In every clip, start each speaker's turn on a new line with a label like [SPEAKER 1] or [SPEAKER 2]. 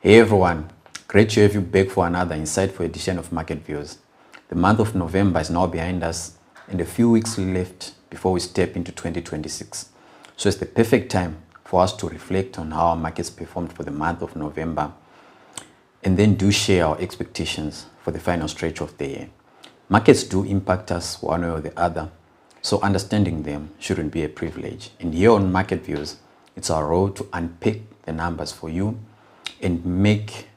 [SPEAKER 1] Hey everyone, great to have you back for another insightful edition of Market Views. The month of November is now behind us and a few weeks left before we step into 2026. So it's the perfect time for us to reflect on how our markets performed for the month of November and then do share our expectations for the final stretch of the year. Markets do impact us one way or the other, so understanding them shouldn't be a privilege. And here on Market Views, it's our role to unpack the numbers for you and make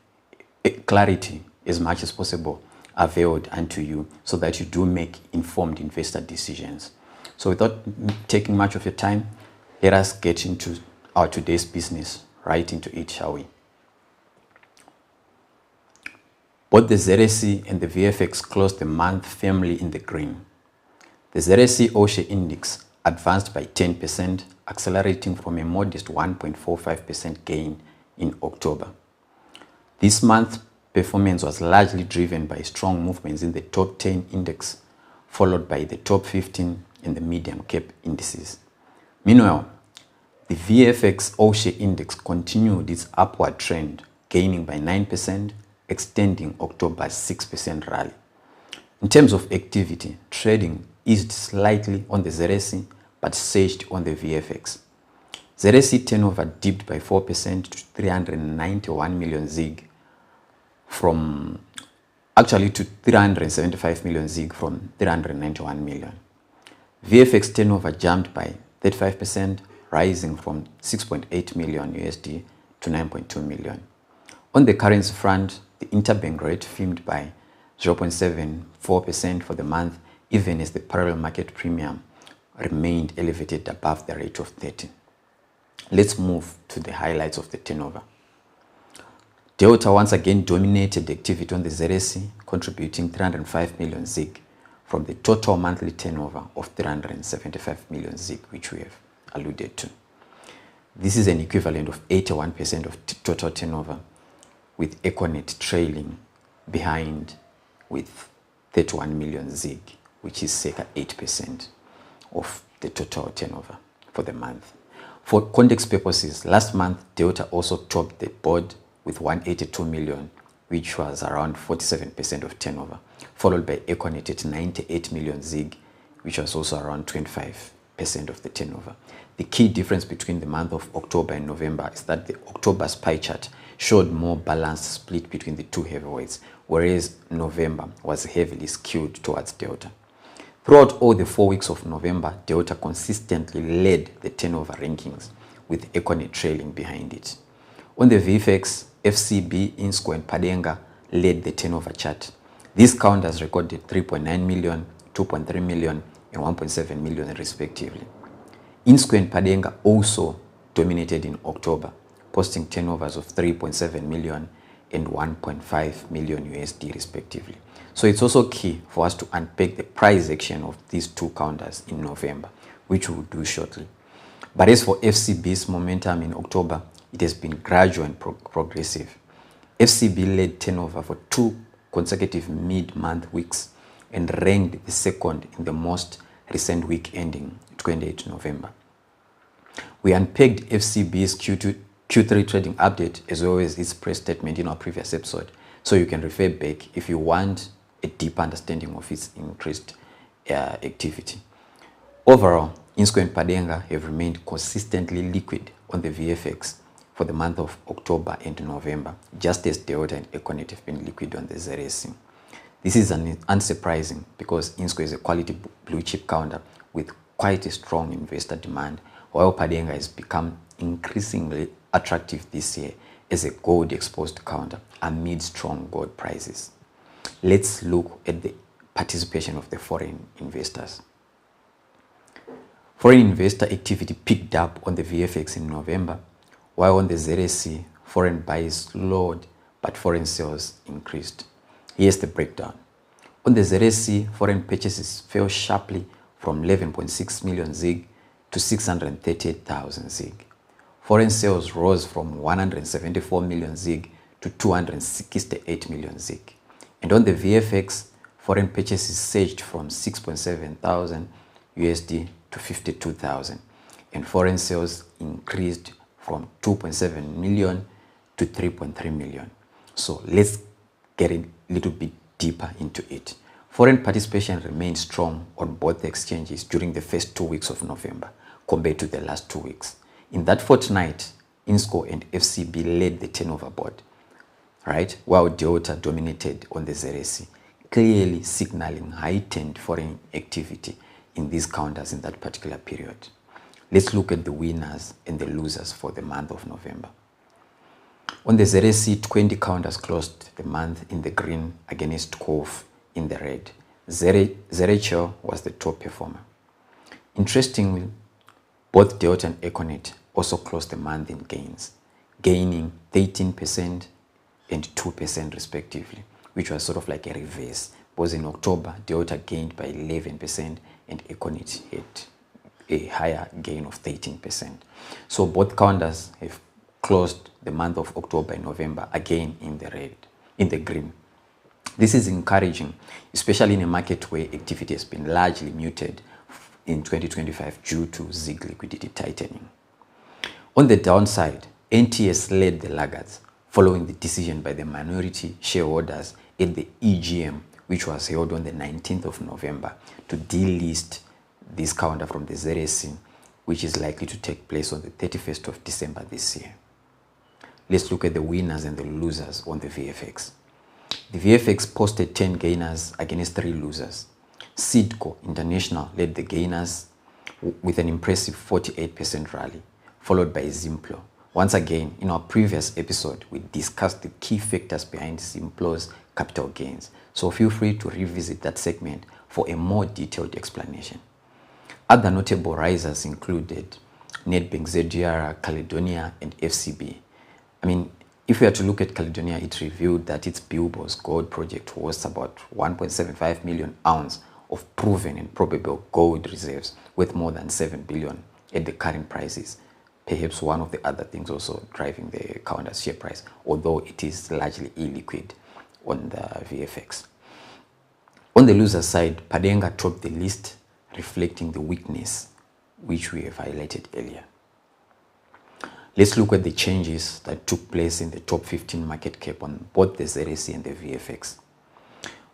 [SPEAKER 1] clarity as much as possible availed unto you so that you do make informed investor decisions. So without taking much of your time, let us get into our today's business, right into it, shall we? Both the ZSE and the VFX closed the month firmly in the green. The ZSE All-Share Index advanced by 10%, accelerating from a modest 1.45% gain in October. This month's performance was largely driven by strong movements in the top 10 index, followed by the top 15 and the medium cap indices. Meanwhile, the VFX All-Share Index continued its upward trend, gaining by 9%, extending October's 6% rally. In terms of activity, trading eased slightly on the ZSE but surged on the VFX. ZSE turnover dipped by 4% to 391 million ZiG to 375 million ZiG from 391 million. VFX turnover jumped by 35%, rising from 6.8 million USD to 9.2 million. On the currency front, the interbank rate firmed by 0.74% for the month, even as the parallel market premium remained elevated above the rate of 30. Let's move to the highlights of the turnover. Delta once again dominated the activity on the ZSE, contributing 305 million ZiG from the total monthly turnover of 375 million ZiG, which we have alluded to. This is an equivalent of 81% of total turnover, with Econet trailing behind with 31 million ZiG, which is circa 8% of the total turnover for the month. For context purposes, last month, Delta also topped the board with 182 million, which was around 47% of turnover, followed by Econet at 98 million ZiG, which was also around 25% of the turnover. The key difference between the month of October and November is that the October's pie chart showed more balanced split between the two heavyweights, whereas November was heavily skewed towards Delta. Throughout all the 4 weeks of November, Delta consistently led the turnover rankings, with Econet trailing behind it. On the VFX, FCB, Insco and Padenga led the turnover chart. These counters recorded 3.9 million, 2.3 million and 1.7 million respectively. Insco and Padenga also dominated in October, posting turnovers of 3.7 million and 1.5 million USD respectively. So it's also key for us to unpack the price action of these two counters in November, which we will do shortly. But as for FCB's momentum in October, it has been gradual and progressive. FCB led turnover for 2 consecutive mid-month weeks and ranked the second in the most recent week ending 28 November. We unpacked FCB's Q3 trading update as well as its press statement in our previous episode, so you can refer back if you want a deeper understanding of its increased activity. Overall, Insco and Padenga have remained consistently liquid on the VFX for the month of October and November, just as Delta and Econet have been liquid on the ZSE. This is unsurprising because Insco is a quality blue chip counter with quite a strong investor demand, while Padenga has become increasingly attractive this year as a gold exposed counter amid strong gold prices. Let's look at the participation of the foreign investors. Foreign investor activity picked up on the VFX in November, while on the ZSE, foreign buys slowed but foreign sales increased. Here's the breakdown. On the ZSE, foreign purchases fell sharply from 11.6 million ZiG to 638,000 ZiG. Foreign sales rose from 174 million ZiG to 268 million ZiG. And on the VFX, foreign purchases surged from 6.7 thousand USD to 52,000, and foreign sales increased from 2.7 million to 3.3 million. So let's get a little bit deeper into it. Foreign participation remained strong on both exchanges during the first 2 weeks of November compared to the last 2 weeks. In that fortnight, Insco and FCB led the turnover board, right, while Deota dominated on the ZSE, clearly signaling heightened foreign activity in these counters in that particular period. Let's look at the winners and the losers for the month of November. On the ZSE, 20 counters closed the month in the green against COF in the red. Zerechel was the top performer. Interestingly, both Deota and Econet also closed the month in gains, gaining 13% and 2% respectively, which was sort of like a reverse. Because in October, Deota gained by 11% and Econet had a higher gain of 13%. So both counters have closed the month of October and November again in the red, in the green. This is encouraging, especially in a market where activity has been largely muted in 2025 due to ZiG liquidity tightening. On the downside, NTS led the laggards following the decision by the minority shareholders at the EGM, which was held on the 19th of November, to delist this counter from the ZSE, which is likely to take place on the 31st of December this year. Let's look at the winners and the losers on the VFX. The VFX posted 10 gainers against 3 losers. Sidco International led the gainers with an impressive 48% rally, followed by Zimplo. Once again, in our previous episode, we discussed the key factors behind Zimplo's capital gains, so feel free to revisit that segment for a more detailed explanation. Other notable risers included Nedbank ZDR, Caledonia, and FCB. I mean, if we are to look at Caledonia, it revealed that its Bilboes gold project hosts about 1.75 million ounces of proven and probable gold reserves worth more than 7 billion at the current prices. Perhaps one of the other things also driving the counter share price, although it is largely illiquid on the VFX. On the loser side, Padenga topped the list, reflecting the weakness which we have highlighted earlier. Let's look at the changes that took place in the top 15 market cap on both the ZSE and the VFX.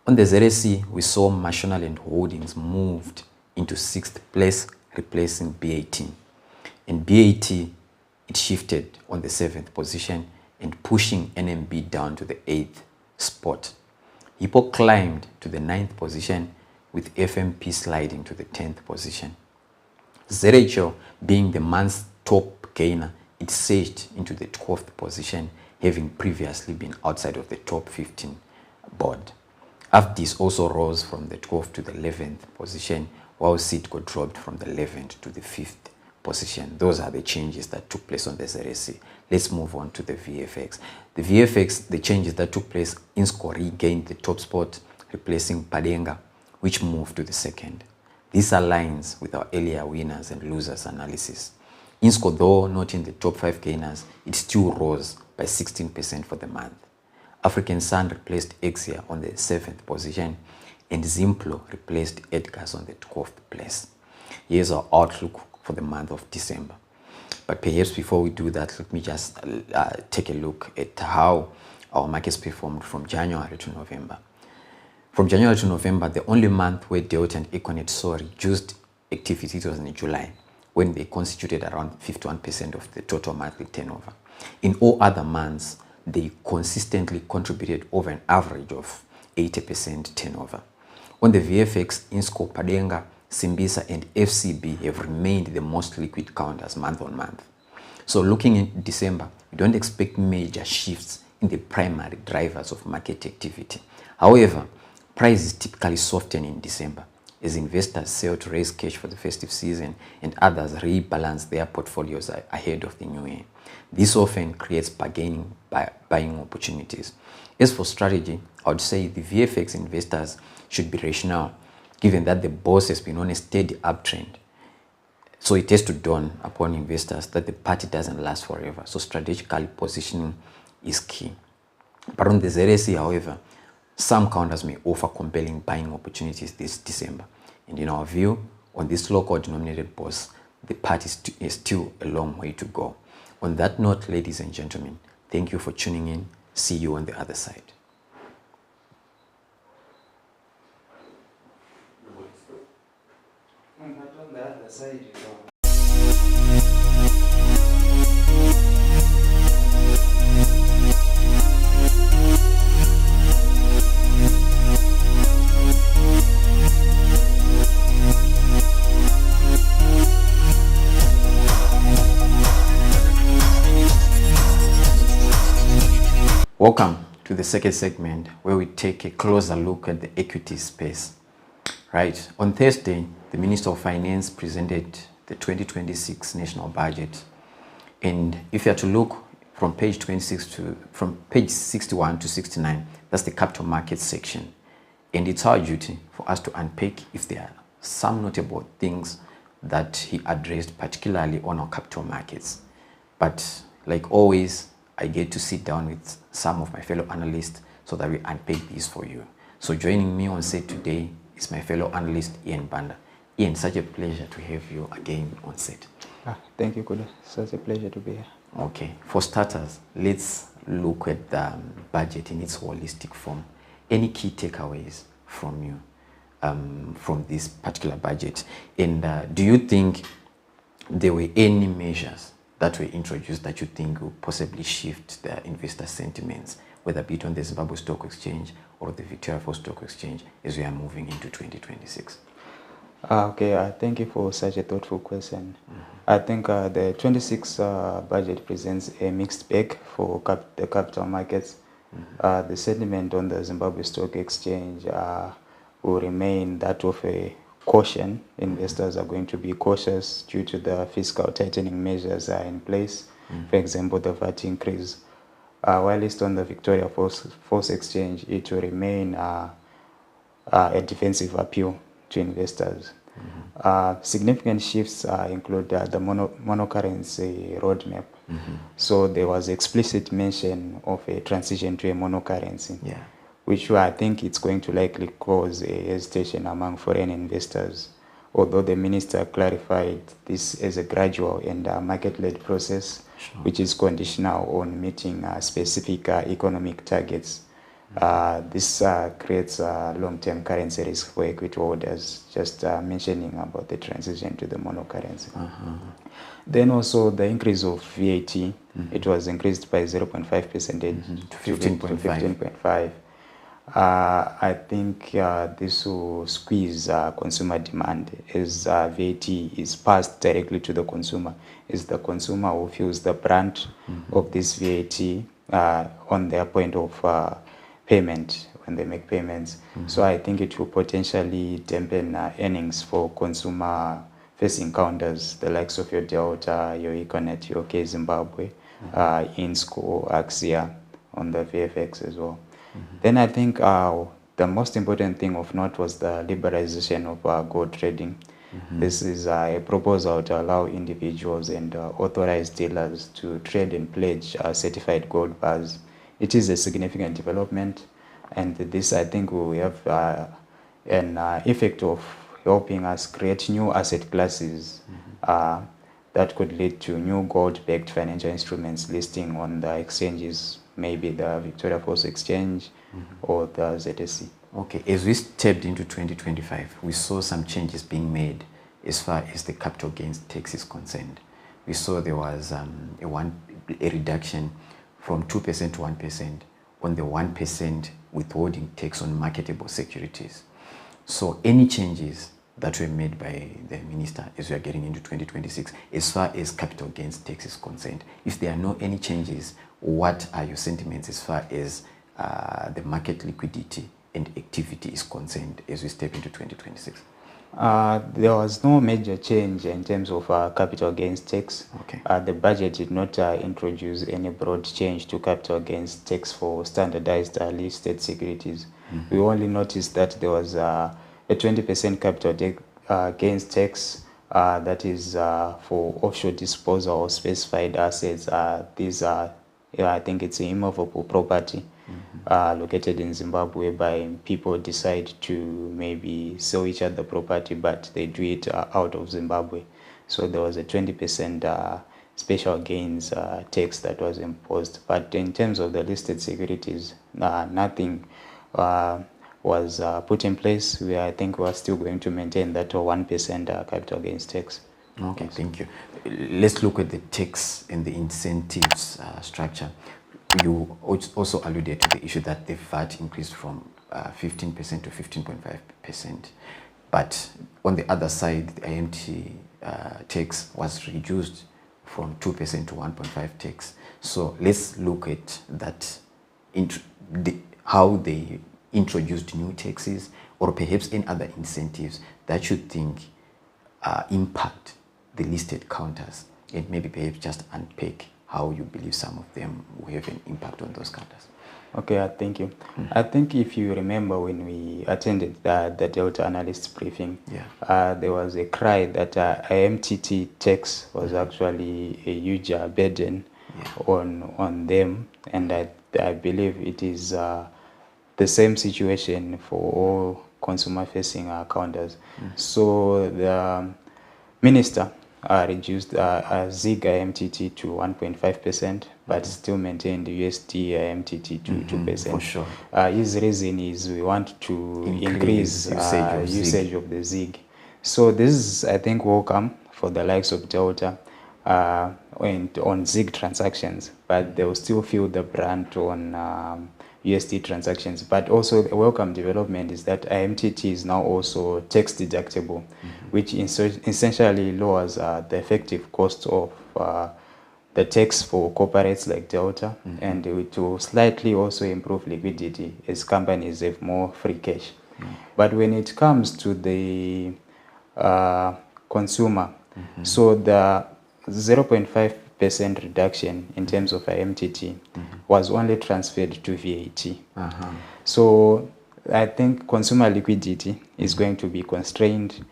[SPEAKER 1] On the ZSE, we saw Mashonaland Holdings moved into 6th place, replacing BAT. In BAT, it shifted on the 7th position and pushing NMB down to the 8th spot. Hippo climbed to the 9th position, with FMP sliding to the 10th position. ZHO, being the month's top gainer, it surged into the 12th position, having previously been outside of the top 15 board. AFDIS also rose from the 12th to the 11th position, while Citco dropped from the 11th to the 5th position. Those are the changes that took place on the ZSE. Let's move on to the VFX. The VFX, the changes that took place, Insco regained the top spot, replacing Padenga, which moved to the 2nd. This aligns with our earlier winners and losers analysis. Insco, though not in the top 5 gainers, it still rose by 16% for the month. African Sun replaced Exia on the 7th position, and Zimplo replaced Edgar's on the 12th place. Here's our outlook for the month of December. But perhaps before we do that, let me just take a look at how our markets performed from January to November. From January to November, the only month where Deota and Econet saw reduced activity was in July, when they constituted around 51% of the total monthly turnover. In all other months, they consistently contributed over an average of 80% turnover. On the VFX, Insco, Padenga, Simbisa, and FCB have remained the most liquid counters month on month. So looking in December, we don't expect major shifts in the primary drivers of market activity. However, prices typically soften in December as investors sell to raise cash for the festive season and others rebalance their portfolios ahead of the new year. This often creates bargaining buying opportunities. As for strategy, I would say the VFX investors should be rational, given that the bourse has been on a steady uptrend. So it has to dawn upon investors that the party doesn't last forever. So strategical positioning is key. But on the ZSE, however, some counters may offer compelling buying opportunities this December. And in our view, on this local denominated bourse, the party is still a long way to go. On that note, ladies and gentlemen, Thank you for tuning in. See you on the other side.
[SPEAKER 2] But on the other side,
[SPEAKER 1] Welcome to the second segment where we take a closer look at the equity space. Right, on Thursday, the Minister of Finance presented the 2026 national budget. And if you are to look from page 61 to 69, that's the capital markets section. And it's our duty for us to unpick if there are some notable things that he addressed, particularly on our capital markets. But like always, I get to sit down with some of my fellow analysts so that we unpack these for you. So joining me on set today is my fellow analyst, Ian Banda. Ian, such a pleasure to have you again on set.
[SPEAKER 2] thank you, Kudu. Such a pleasure to be here.
[SPEAKER 1] Okay, for starters, let's look at the budget in its holistic form. Any key takeaways from you from this particular budget? And do you think there were any measures that were introduced that you think will possibly shift the investor sentiments, whether be it on the Zimbabwe Stock Exchange or the Victoria Falls Stock Exchange as we are moving into 2026?
[SPEAKER 2] Okay, thank you for such a thoughtful question. I think the 26 budget presents a mixed bag for the capital markets. The sentiment on the Zimbabwe Stock Exchange will remain that of a caution. Investors are going to be cautious due to the fiscal tightening measures are in place. For example, the VAT increase. While it's on the Victoria Falls Exchange, it will remain a defensive appeal to investors. Significant shifts include the monocurrency roadmap. So there was explicit mention of a transition to a monocurrency, which I think it's going to likely cause a hesitation among foreign investors, although the minister clarified this as a gradual and market-led process, which is conditional on meeting specific economic targets. This creates a long-term currency risk for equity holders, just mentioning about the transition to the monocurrency. Then also the increase of VAT, it was increased by 0.5% to 15.5. I think this will squeeze consumer demand as VAT is passed directly to the consumer. It's the consumer who feels the brunt of this VAT on their point of payment when they make payments. So I think it will potentially dampen earnings for consumer-facing counters, the likes of your Delta, your Econet, your K Zimbabwe, INSCO, Axia on the VFX as well. Then I think the most important thing of note was the liberalization of gold trading. This is a proposal to allow individuals and authorized dealers to trade and pledge certified gold bars. It is a significant development, and this I think will have an effect of helping us create new asset classes that could lead to new gold-backed financial instruments listing on the exchanges, maybe the Victoria Falls Exchange or the ZSE.
[SPEAKER 1] Okay, as we stepped into 2025, we saw some changes being made as far as the capital gains tax is concerned. We saw there was a reduction from 2% to 1% on the 1% withholding tax on marketable securities. So any changes that were made by the minister as we are getting into 2026 as far as capital gains tax is concerned, if there are no any changes, what are your sentiments as far as the market liquidity and activity is concerned as we step into 2026?
[SPEAKER 2] There was no major change in terms of capital gains tax.
[SPEAKER 1] Okay.
[SPEAKER 2] The budget did not introduce any broad change to capital gains tax for standardized listed securities. We only noticed that there was a 20% capital gains tax that is for offshore disposal of specified assets. These are, I think it's immovable property located in Zimbabwe, whereby people decide to maybe sell each other property, but they do it out of Zimbabwe. So there was a 20% special gains tax that was imposed. But in terms of the listed securities, nothing was put in place. I think we are still going to maintain that 1% capital gains tax.
[SPEAKER 1] Okay, thank you. Let's look at the tax and the incentives structure. You also alluded to the issue that the VAT increased from 15% to 15.5%. But on the other side, the IMT tax was reduced from 2% to 1.5 tax. So let's look at that, how they introduced new taxes, or perhaps any other incentives that you think impact the listed counters, and maybe perhaps just unpack how you believe some of them will have an impact on those counters.
[SPEAKER 2] Okay, thank you. I think if you remember when we attended the Delta analysts briefing, there was a cry that IMTT tax was actually a huge burden on them, and I believe it is the same situation for all consumer-facing counters. So the minister reduced ZiG IMTT to 1.5%, but still maintained USD IMTT to 2%.
[SPEAKER 1] For sure.
[SPEAKER 2] His reason is we want to increase usage of the ZiG. So this is, I think, welcome for the likes of Delta on ZiG transactions, but they will still feel the brunt on USD transactions. But also a welcome development is that IMTT is now also tax deductible, which essentially lowers the effective cost of the tax for corporates like Delta, and it will slightly also improve liquidity as companies have more free cash. But when it comes to the consumer, so the 0.5% reduction in terms of IMTT was only transferred to VAT. So I think consumer liquidity is going to be constrained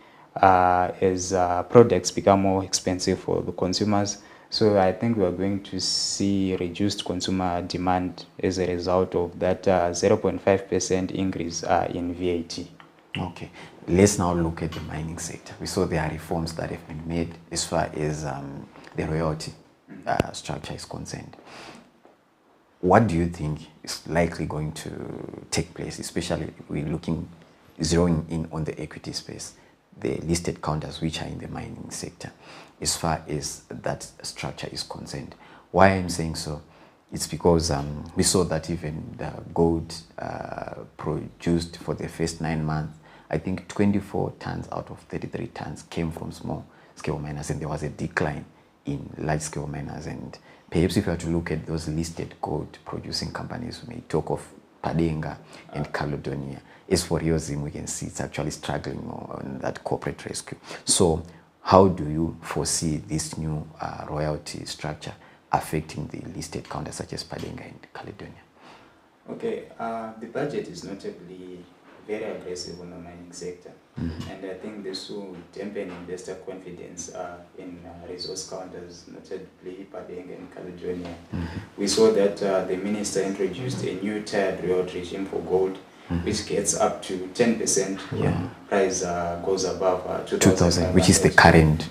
[SPEAKER 2] as products become more expensive for the consumers. So I think we are going to see reduced consumer demand as a result of that 0.5% increase in VAT.
[SPEAKER 1] Okay, let's now look at the mining sector. We saw there are reforms that have been made as far as the royalty structure is concerned. What do you think is likely going to take place, especially we're zeroing in on the equity space, the listed counters which are in the mining sector, as far as that structure is concerned? Why I'm saying so, it's because we saw that even the gold produced for the first 9 months, I think 24 tons out of 33 tons came from small scale miners, and there was a decline in large scale miners. And perhaps if you have to look at those listed gold producing companies, we may talk of Padenga and Caledonia. As for Riozim, we can see it's actually struggling on that corporate rescue. So how do you foresee this new royalty structure affecting the listed counters such as Padenga and Caledonia?
[SPEAKER 2] Okay, the budget is notably very aggressive on the mining sector, and I think this will dampen investor confidence in resource counters, notably Padenga and Caledonia. We saw that the minister introduced a new tiered royalty regime for gold, which gets up to 10% when price goes above 2,000,
[SPEAKER 1] which is the current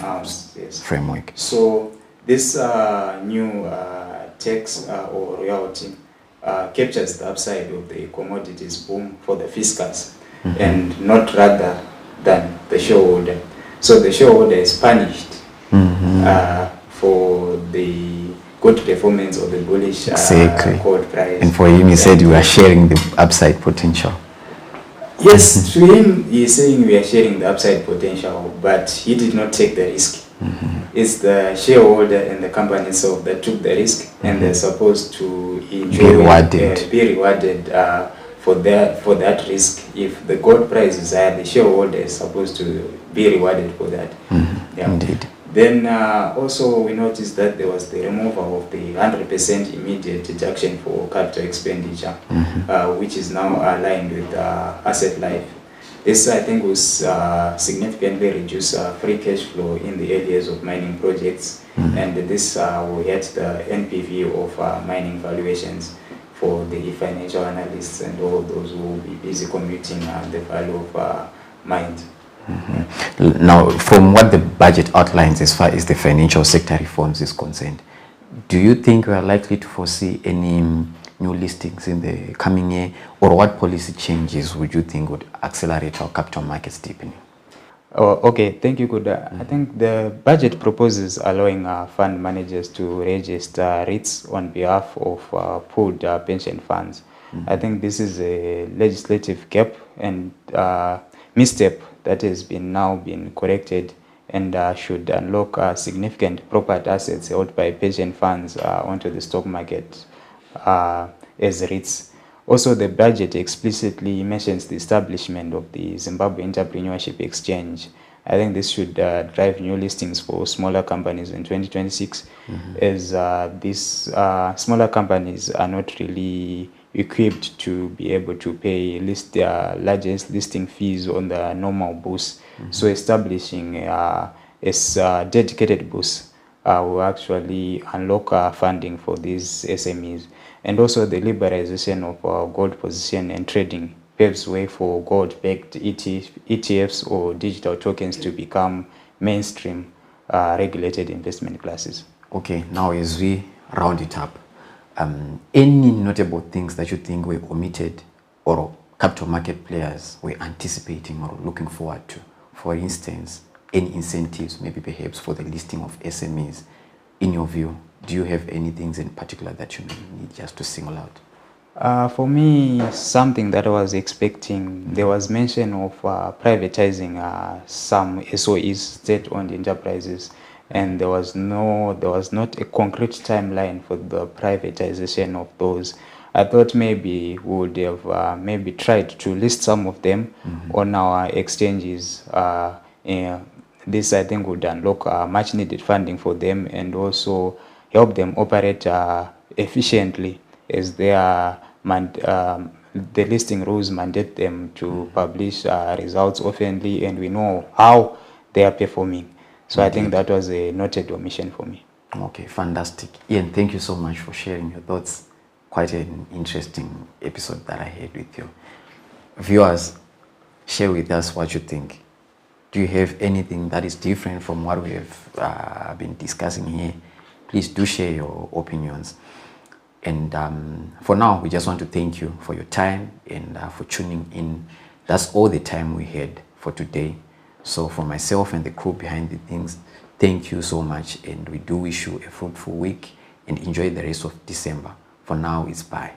[SPEAKER 2] ounce,
[SPEAKER 1] framework.
[SPEAKER 2] So this new tax or royalty captures the upside of the commodities boom for the fiscals, and not rather than the shareholder. So the shareholder is punished for the good performance of the bullish gold price.
[SPEAKER 1] And for him, he said you are sharing the upside potential.
[SPEAKER 2] Yes, to him, he is saying we are sharing the upside potential, but he did not take the risk. It's the shareholder and the company itself that took the risk, and they're supposed to enjoy, be rewarded for that risk. If the gold price is higher, the shareholder is supposed to be rewarded for that.
[SPEAKER 1] Indeed.
[SPEAKER 2] Then also we noticed that there was the removal of the 100% immediate deduction for capital expenditure, which is now aligned with asset life. This, I think, will significantly reduce free cash flow in the areas of mining projects, and this will hit the NPV of mining valuations for the financial analysts and all those who will be busy computing the value of mines.
[SPEAKER 1] Now, from what the budget outlines as far as the financial sector reforms is concerned, do you think we are likely to foresee any new listings in the coming year, or what policy changes would you think would accelerate our capital markets deepening?
[SPEAKER 2] Oh, okay, thank you, Kuda. I think the budget proposes allowing fund managers to register REITs on behalf of pooled pension funds. I think this is a legislative gap and misstep that has now been corrected and should unlock significant property assets held by pension funds onto the stock market as REITs. Also, the budget explicitly mentions the establishment of the Zimbabwe Entrepreneurship Exchange. I think this should drive new listings for smaller companies in 2026, as these smaller companies are not really equipped to be able to pay their largest listing fees on the normal booths. So establishing a dedicated booth will actually unlock funding for these SMEs. And also the liberalization of gold position and trading paves way for gold-backed ETFs or digital tokens to become mainstream regulated investment classes.
[SPEAKER 1] Okay, now as we round it up, any notable things that you think were omitted or capital market players were anticipating or looking forward to? For instance, any incentives, maybe perhaps for the listing of SMEs, in your view? Do you have any things in particular that you need just to single out?
[SPEAKER 2] For me, something that I was expecting, there was mention of privatizing some SOEs, state-owned enterprises, and there was not a concrete timeline for the privatization of those. I thought maybe we would have maybe tried to list some of them on our exchanges. This, I think, would unlock much needed funding for them and also help them operate efficiently, as the listing rules mandate them to publish results oftenly, and we know how they are performing. So I think that was a noted omission for me.
[SPEAKER 1] Okay, fantastic. Ian, thank you so much for sharing your thoughts. Quite an interesting episode that I had with you. Viewers, share with us what you think. Do you have anything that is different from what we have been discussing here? Please do share your opinions. And for now, we just want to thank you for your time and for tuning in. That's all the time we had for today. So for myself and the crew behind the things, thank you so much. And we do wish you a fruitful week and enjoy the rest of December. For now, it's bye.